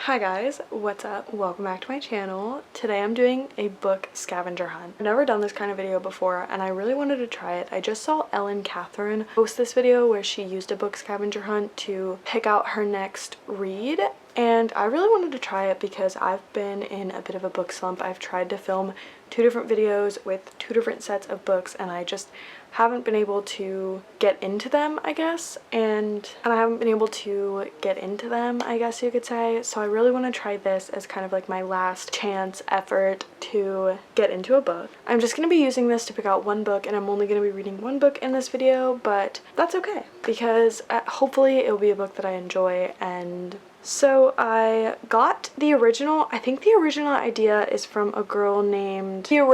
Hi guys, what's up? Welcome back to my channel. Today I'm doing a book scavenger hunt. I've never done this kind of video before and I really wanted to try it. I just saw Ellen Catherine post this video where she used a book scavenger hunt to pick out her next read, and I really wanted to try it because I've been in a bit of a book slump. I've tried to film 2 different videos with 2 different sets of books and I just haven't been able to get into them, I guess, and I haven't been able to get into them, I guess you could say. So I really want to try this as kind of like my last chance effort to get into a book. I'm just going to be using this to pick out one book, and I'm only going to be reading one book in this video, but that's okay because hopefully it'll be a book that I enjoy. And so I got the original, I think the original idea is from a girl named Riley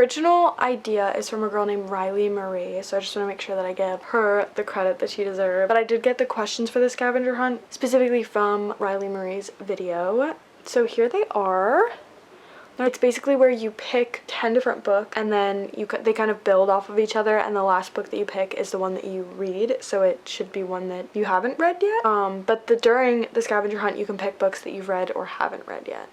Marie, so I just want to make sure that I give her the credit that she deserves. But I did get the questions for the scavenger hunt specifically from Riley Marie's video. So here they are. It's basically where you pick 10 different books and then they kind of build off of each other, and the last book that you pick is the one that you read, so it should be one that you haven't read yet. But during the scavenger hunt you can pick books that you've read or haven't read yet.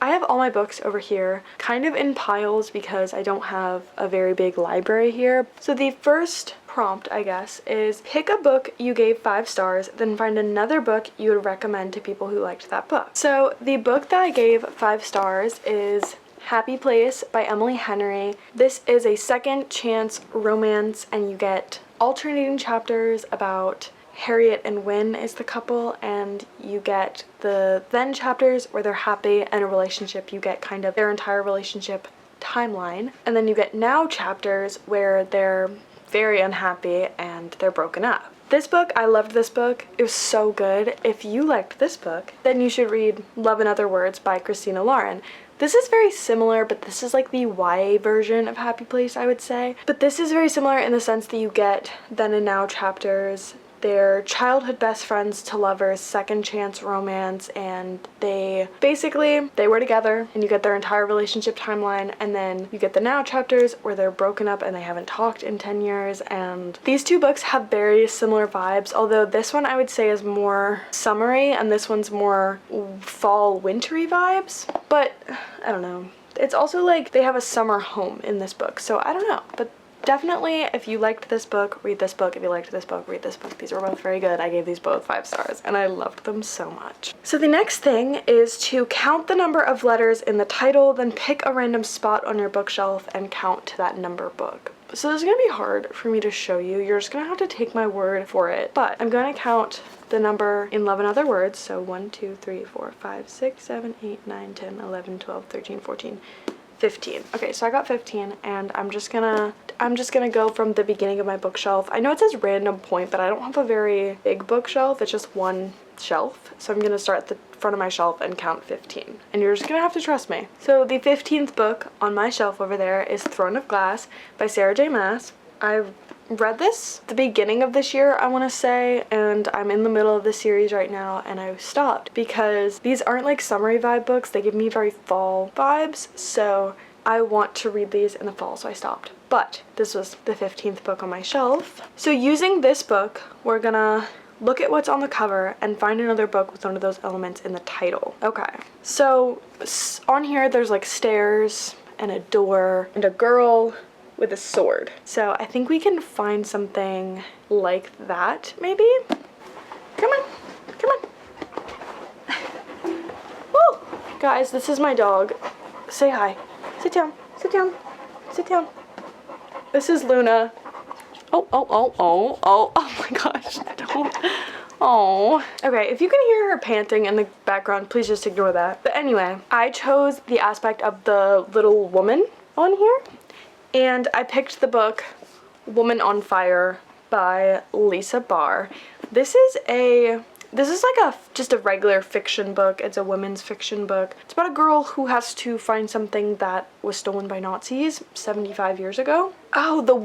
I have all my books over here kind of in piles because I don't have a very big library here. So the first prompt, I guess, is pick a book you gave 5 stars, then find another book you would recommend to people who liked that book. So the book that I gave 5 stars is Happy Place by Emily Henry. This is a second chance romance and you get alternating chapters about Harriet and Wynne is the couple, and you get the then chapters where they're happy and a relationship. You get kind of their entire relationship timeline, and then you get now chapters where they're very unhappy and they're broken up. This book, I loved this book. It was so good. If you liked this book, then you should read Love in Other Words by Christina Lauren. This is very similar, but this is like the YA version of Happy Place, I would say. But this is very similar in the sense that you get then and now chapters. They're childhood best friends to lovers, second chance romance, and they were together, and you get their entire relationship timeline, and then you get the now chapters where they're broken up and they haven't talked in 10 years. And these 2 books have very similar vibes, although this one I would say is more summery and this one's more fall wintry vibes. But I don't know, it's also like they have a summer home in this book, so I don't know. But definitely, if you liked this book, read this book. If you liked this book, read this book. These were both very good. I gave these both 5 stars and I loved them so much. So the next thing is to count the number of letters in the title, then pick a random spot on your bookshelf and count to that number book. So this is going to be hard for me to show you. You're just going to have to take my word for it. But I'm going to count the number in Love in Other Words. So 1, 2, 3, 4, 5, 6, 7, 8, 9, 10, 11, 12, 13, 14, 15. Okay, so I got 15, and I'm just gonna go from the beginning of my bookshelf. I know it says random point, but I don't have a very big bookshelf. It's just one shelf. So I'm gonna start at the front of my shelf and count 15. And you're just gonna have to trust me. So the 15th book on my shelf over there is Throne of Glass by Sarah J. Maas. I read this the beginning of this year, I want to say, and I'm in the middle of the series right now, and I stopped because these aren't like summery vibe books. They give me very fall vibes, so I want to read these in the fall, so I stopped. But this was the 15th book on my shelf. So using this book, we're gonna look at what's on the cover and find another book with one of those elements in the title. Okay, so on here there's like stairs and a door and a girl with a sword. So I think we can find something like that, maybe? Come on, come on. Woo! Guys, this is my dog. Say hi. Sit down, sit down, sit down. This is Luna. Oh my gosh, don't. Oh. Okay, if you can hear her panting in the background, please just ignore that. But anyway, I chose the aspect of the little woman on here, and I picked the book Woman on Fire by Lisa Barr. This is like just a regular fiction book. It's a women's fiction book. It's about a girl who has to find something that was stolen by Nazis 75 years ago. Oh, the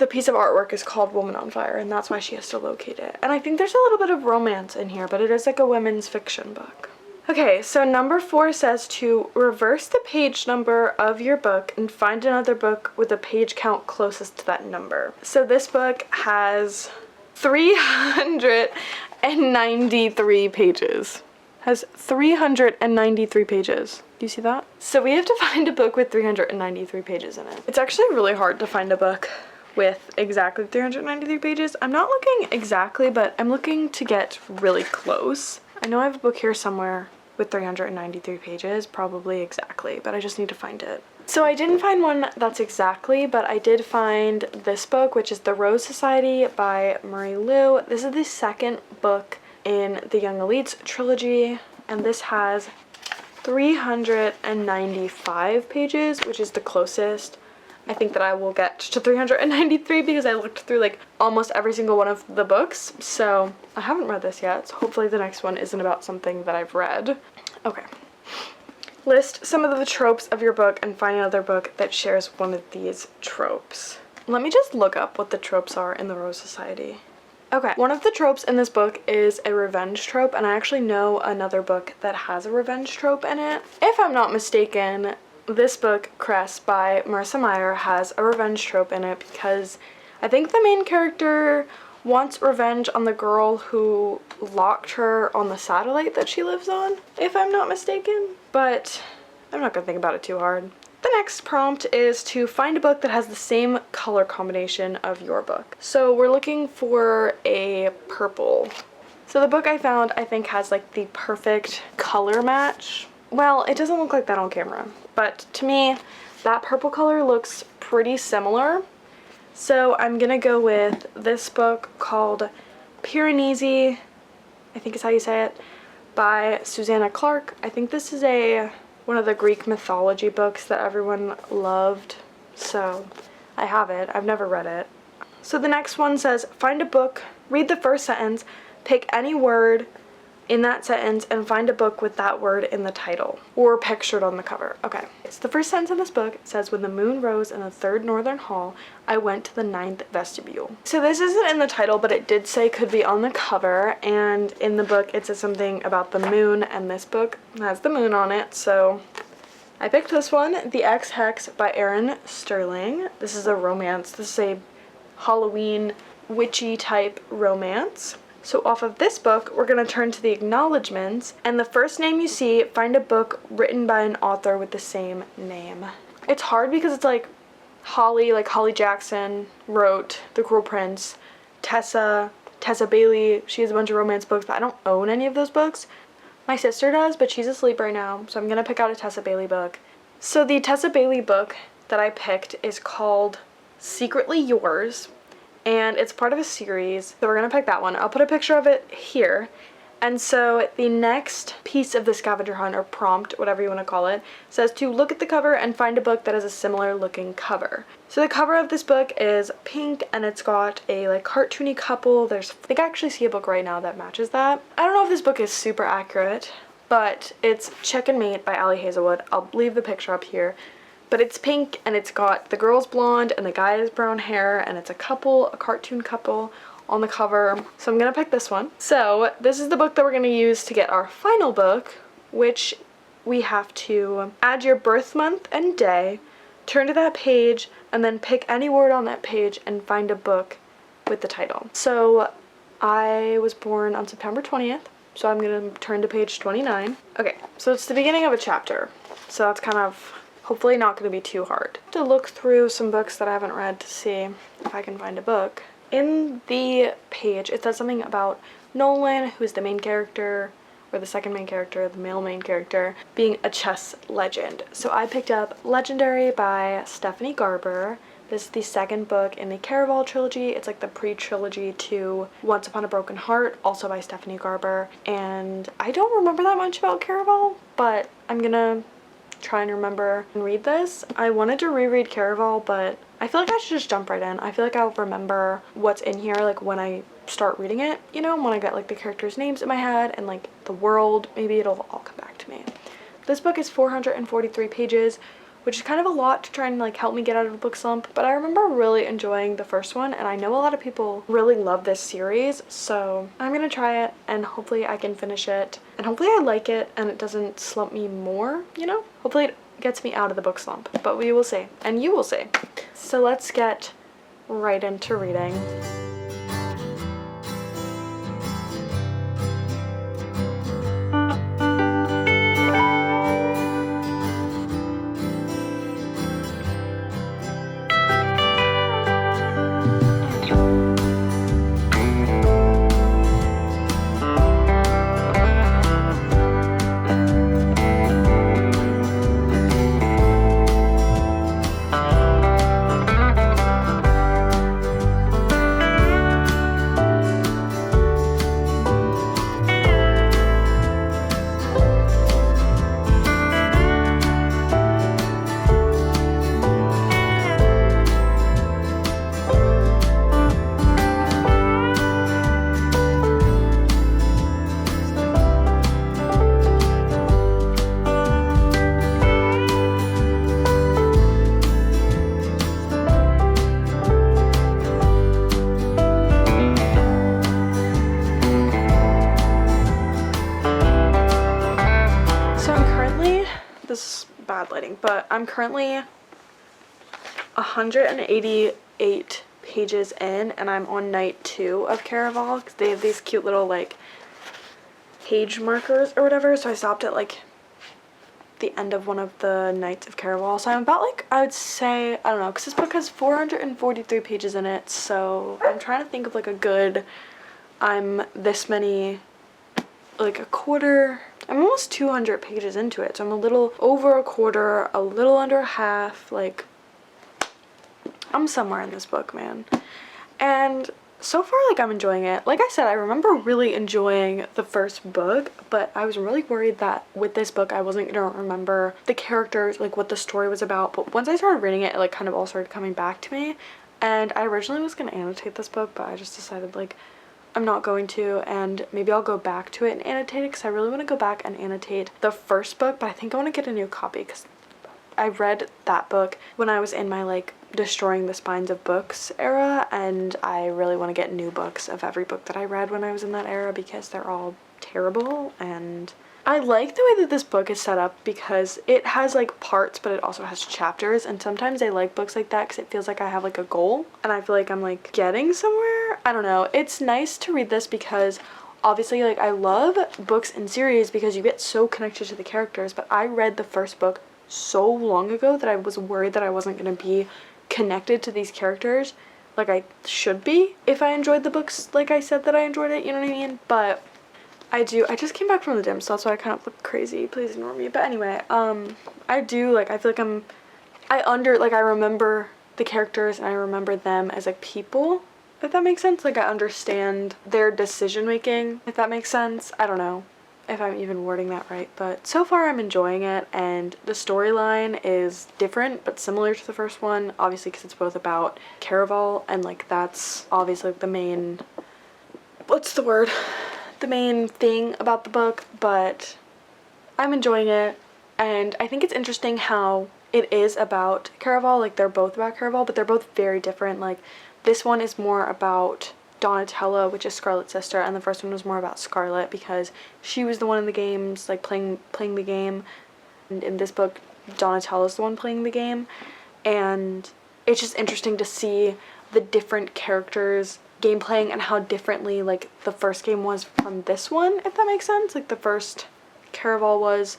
piece of artwork is called Woman on Fire, and that's why she has to locate it. And I think there's a little bit of romance in here, but it is like a women's fiction book. Okay, so number 4 says to reverse the page number of your book and find another book with a page count closest to that number. So this book has 393 pages. has 393 pages. Do you see that? So we have to find a book with 393 pages in it. It's actually really hard to find a book with exactly 393 pages. I'm not looking exactly, but I'm looking to get really close. I know I have a book here somewhere with 393 pages, probably exactly, but I just need to find it. So I didn't find one that's exactly, but I did find this book, which is The Rose Society by Marie Lu. This is the second book in the Young Elites trilogy, and this has 395 pages, which is the closest I think that I will get to 393 because I looked through like almost every single one of the books. So I haven't read this yet, so hopefully the next one isn't about something that I've read. Okay. List some of the tropes of your book and find another book that shares one of these tropes. Let me just look up what the tropes are in the Rose Society. Okay, one of the tropes in this book is a revenge trope, and I actually know another book that has a revenge trope in it. If I'm not mistaken, this book, Cress by Marissa Meyer, has a revenge trope in it because I think the main character wants revenge on the girl who locked her on the satellite that she lives on, if I'm not mistaken. But I'm not gonna think about it too hard. The next prompt is to find a book that has the same color combination of your book. So we're looking for a purple. So the book I found, I think, has like the perfect color match. Well, it doesn't look like that on camera, but to me, that purple color looks pretty similar. So I'm gonna go with this book called Piranesi, I think is how you say it, by Susanna Clarke. I think this is one of the Greek mythology books that everyone loved, so I have it. I've never read it. So the next one says, find a book, read the first sentence, pick any word in that sentence and find a book with that word in the title or pictured on the cover. Okay, so the first sentence in this book says, when the moon rose in the third northern hall, I went to the ninth vestibule. So this isn't in the title, but it did say could be on the cover, and in the book it says something about the moon, and this book has the moon on it, so I picked this one, The Ex-Hex by Erin Sterling. This is a romance. This is a Halloween witchy type romance. So off of this book, we're going to turn to the acknowledgements, and the first name you see, find a book written by an author with the same name. It's hard because it's like Holly Jackson wrote The Cruel Prince, Tessa Bailey, she has a bunch of romance books, but I don't own any of those books. My sister does, but she's asleep right now, so I'm going to pick out a Tessa Bailey book. So the Tessa Bailey book that I picked is called Secretly Yours, and it's part of a series, so we're gonna pick that one. I'll put a picture of it here. And so the next piece of the scavenger hunt, or prompt, whatever you want to call it, says to look at the cover and find a book that has a similar looking cover. So the cover of this book is pink, and it's got a like cartoony couple. I think I actually see a book right now that matches that. I don't know if this book is super accurate, but it's Check and Mate by Ali Hazelwood. I'll leave the picture up here. But it's pink, and it's got the girl's blonde and the guy's brown hair, and it's a couple, a cartoon couple on the cover. So I'm gonna pick this one. So this is the book that we're gonna use to get our final book, which we have to add your birth month and day, turn to that page, and then pick any word on that page and find a book with the title. So I was born on September 20th, so I'm gonna turn to page 29. Okay, so it's the beginning of a chapter, so that's kind of hopefully not going to be too hard. To look through some books that I haven't read to see if I can find a book. In the page, it says something about Nolan, who's the main character, or the second main character, the male main character, being a chess legend. So I picked up Legendary by Stephanie Garber. This is the second book in the Caraval trilogy. It's like the pre-trilogy to Once Upon a Broken Heart, also by Stephanie Garber. And I don't remember that much about Caraval, but I'm gonna try and remember and read this. I wanted to reread Caraval, but I feel like I should just jump right in. I feel like I'll remember what's in here like when I start reading it, you know, when I get like the characters' names in my head and like the world, maybe it'll all come back to me. This book is 443 pages, which is kind of a lot to try and like help me get out of a book slump, but I remember really enjoying the first one, and I know a lot of people really love this series, so I'm gonna try it and hopefully I can finish it, and hopefully I like it and it doesn't slump me more, you know? Hopefully it gets me out of the book slump, but we will see, and you will see. So let's get right into reading. currently, this is bad lighting, but I'm currently 188 pages in, and I'm on night 2 of Caraval, because they have these cute little like page markers or whatever, so I stopped at like the end of one of the nights of Caraval. So I'm about like, I would say, I don't know, because this book has 443 pages in it, so I'm trying to think of like a good, I'm this many, like a quarter, I'm almost 200 pages into it, so I'm a little over a quarter, a little under half, like I'm somewhere in this book, man. And so far, like, I'm enjoying it. Like I said, I remember really enjoying the first book, but I was really worried that with this book I wasn't gonna remember the characters, like what the story was about. But once I started reading it like kind of all started coming back to me. And I originally was gonna annotate this book, but I just decided like I'm not going to, and maybe I'll go back to it and annotate it, because I really want to go back and annotate the first book. But I think I want to get a new copy, because I read that book when I was in my like destroying the spines of books era, and I really want to get new books of every book that I read when I was in that era, because they're all terrible. And I like the way that this book is set up, because it has like parts, but it also has chapters, and sometimes I like books like that because it feels like I have like a goal and I feel like I'm like getting somewhere. I don't know, it's nice to read this because obviously like I love books and series because you get so connected to the characters, but I read the first book so long ago that I was worried that I wasn't going to be connected to these characters like I should be if I enjoyed the books like I said that I enjoyed it, you know what I mean? But I just came back from the gym, so that's why I kind of look crazy, please ignore me. But anyway, I do, like, I feel like I remember the characters and I remember them as like people, if that makes sense. Like I understand their decision making, if that makes sense. I don't know if I'm even wording that right, but so far I'm enjoying it, and the storyline is different but similar to the first one, obviously, because it's both about Caraval, and like that's obviously the main, what's the word, the main thing about the book. But I'm enjoying it, and I think it's interesting how it is about Caraval, like they're both about Caraval, but they're both very different. Like this one is more about Donatella, which is Scarlet's sister, and the first one was more about Scarlet because she was the one in the games, like playing the game, and in this book Donatella's the one playing the game. And it's just interesting to see the different characters game playing and how differently like the first game was from this one, if that makes sense, like the first Caraval was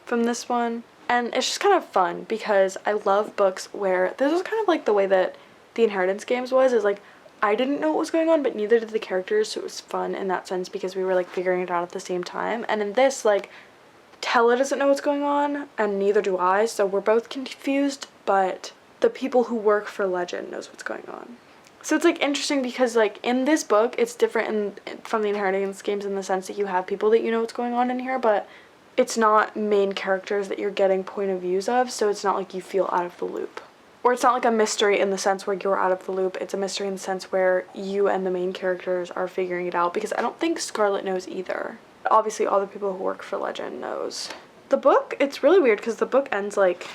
from this one. And it's just kind of fun because I love books where this was kind of like the way that the Inheritance games was, is like I didn't know what was going on, but neither did the characters, so it was fun in that sense because we were like figuring it out at the same time. And in this, like, Tella doesn't know what's going on and neither do I, so we're both confused, but the people who work for Legend knows what's going on. So it's like interesting because like in this book it's different from the Inheritance games in the sense that you have people that you know what's going on in here, but it's not main characters that you're getting point of views of, so it's not like you feel out of the loop. Or it's not like a mystery in the sense where you're out of the loop, it's a mystery in the sense where you and the main characters are figuring it out, because I don't think Scarlet knows either. Obviously all the people who work for Legend knows. The book, it's really weird because the book ends like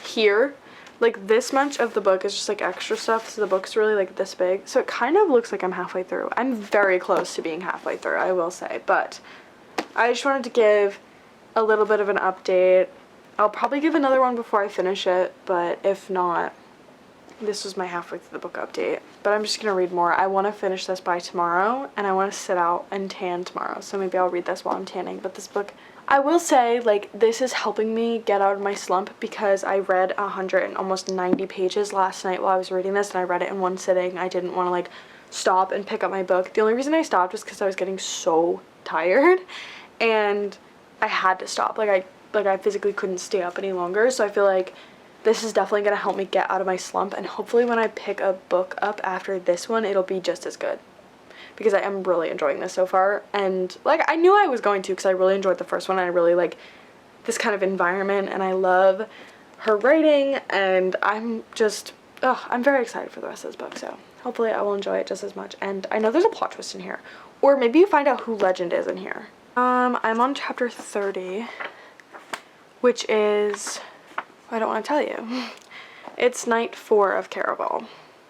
here. Like this much of the book is just like extra stuff, so the book's really like this big. So it kind of looks like I'm halfway through. I'm very close to being halfway through, I will say, but I just wanted to give a little bit of an update. I'll probably give another one before I finish it, but if not, this was my halfway through the book update. But I'm just gonna read more. I want to finish this by tomorrow, and I want to sit out and tan tomorrow, so maybe I'll read this while I'm tanning. But this book, I will say, like, this is helping me get out of my slump because I read 190 pages last night while I was reading this, and I read it in one sitting. I didn't want to like stop and pick up my book. The only reason I stopped was because I was getting so tired and I had to stop. Like I physically couldn't stay up any longer, so I feel like this is definitely going to help me get out of my slump, and hopefully when I pick a book up after this one it'll be just as good, because I am really enjoying this so far. And like I knew I was going to, because I really enjoyed the first one and I really like this kind of environment and I love her writing, and I'm very excited for the rest of this book, so hopefully I will enjoy it just as much. And I know there's a plot twist in here, or maybe you find out who Legend is in here. I'm on chapter 30, which is, I don't want to tell you. It's night 4 of Caraval.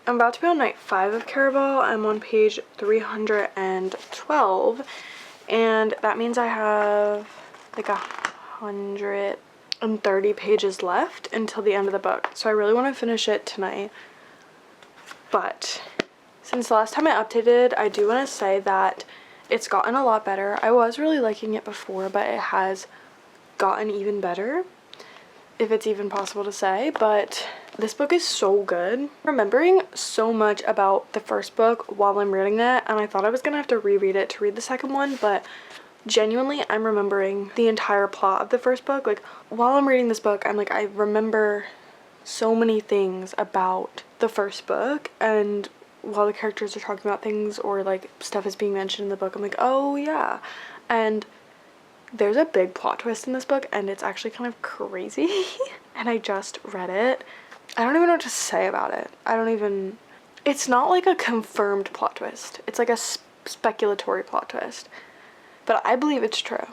I'm about to be on night 5 of Caraval. I'm on page 312, and that means I have like 130 pages left until the end of the book. So I really want to finish it tonight. But since the last time I updated, I do want to say that it's gotten a lot better. I was really liking it before, but it has gotten even better, if it's even possible to say. But this book is so good. Remembering so much about the first book while I'm reading that, and I thought I was gonna have to reread it to read the second one, but genuinely I'm remembering the entire plot of the first book. Like, while I'm reading this book, I'm like, I remember so many things about the first book, and while the characters are talking about things or like stuff is being mentioned in the book, I'm like, oh yeah. And there's a big plot twist in this book, and it's actually kind of crazy. And I just read it. I don't even know what to say about it. It's not like a confirmed plot twist. It's like a speculatory plot twist. But I believe it's true.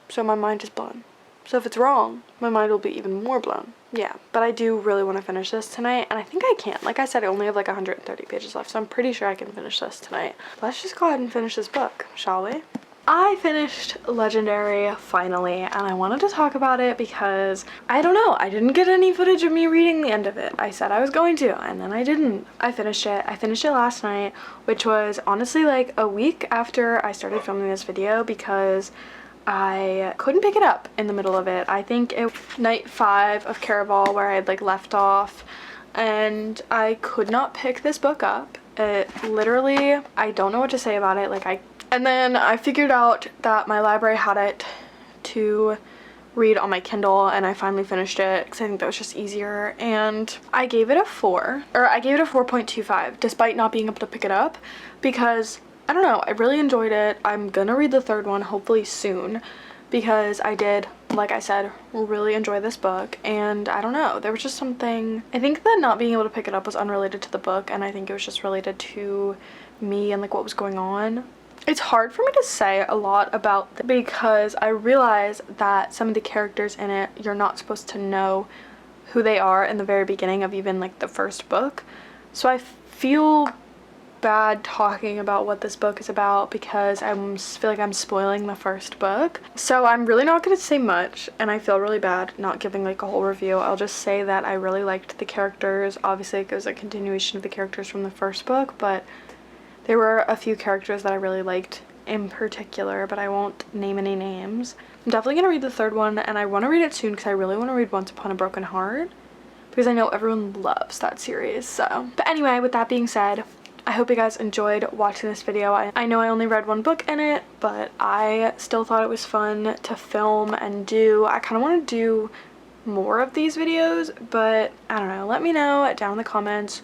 So my mind is blown. So if it's wrong, my mind will be even more blown. Yeah, but I do really want to finish this tonight, and I think I can. Like I said, I only have like 130 pages left, so I'm pretty sure I can finish this tonight. Let's just go ahead and finish this book, shall we? I finished Legendary finally, and I wanted to talk about it because, I don't know, I didn't get any footage of me reading the end of it. I said I was going to, and then I didn't. I finished it last night, which was honestly like a week after I started filming this video because I couldn't pick it up in the middle of it. I think it was night 5 of Caraval where I had like left off, and I could not pick this book up. It literally, I don't know what to say about it. And then I figured out that my library had it to read on my Kindle, and I finally finished it because I think that was just easier, and I gave it a 4.25 despite not being able to pick it up because, I don't know, I really enjoyed it. I'm gonna read the third one hopefully soon because I did, like I said, really enjoy this book, and I don't know, there was just something, I think that not being able to pick it up was unrelated to the book, and I think it was just related to me and like what was going on. It's hard for me to say a lot about because I realize that some of the characters in it, you're not supposed to know who they are in the very beginning of even like the first book. So I feel bad talking about what this book is about because I feel like I'm spoiling the first book. So I'm really not going to say much, and I feel really bad not giving like a whole review. I'll just say that I really liked the characters. Obviously it was a continuation of the characters from the first book, but there were a few characters that I really liked in particular, but I won't name any names. I'm definitely going to read the third one, and I want to read it soon because I really want to read Once Upon a Broken Heart because I know everyone loves that series. So, but anyway, with that being said, I hope you guys enjoyed watching this video. I know I only read one book in it, but I still thought it was fun to film and do. I kind of want to do more of these videos, but I don't know. Let me know down in the comments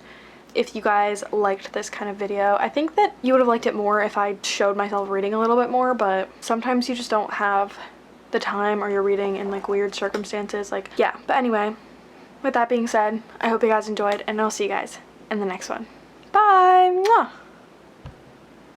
if you guys liked this kind of video. I think that you would have liked it more if I showed myself reading a little bit more, but sometimes you just don't have the time or you're reading in like weird circumstances. Like, yeah. But anyway, with that being said, I hope you guys enjoyed, and I'll see you guys in the next one. Bye! Mwah!